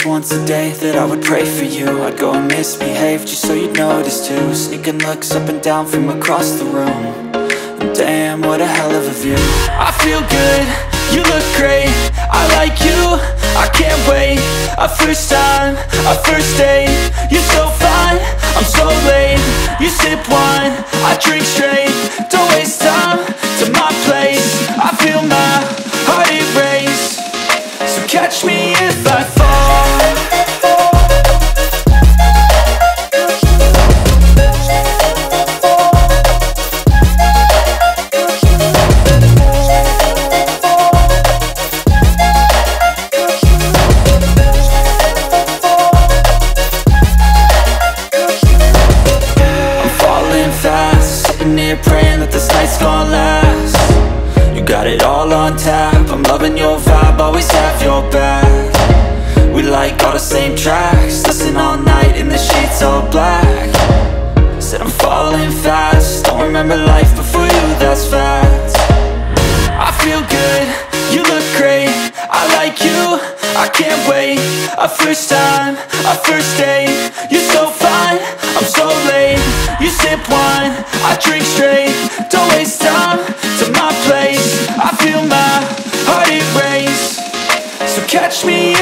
least once a day that I would pray for you. I'd go and misbehave just so you'd notice too. Sneaking looks up and down from across the room. And damn, what a hell of a view. I feel good, you look great, I like you, I can't wait. A first time, a first date, you're so fine, I'm so late. You sip wine, I drink straight, don't waste time to my place. I feel my heart erase, so catch me if I fall. Praying that this night's gonna last. You got it all on tap, I'm loving your vibe, always have your back. We like all the same tracks, listen all night in the sheets all black. Said I'm falling fast, don't remember life before you, that's fact. I feel good, you look great, I like you, I can't wait. A first time, a first date, you're so fine, I'm so late. You sip wine, I drink straight, don't waste time to my place. I feel my heart erase, so catch me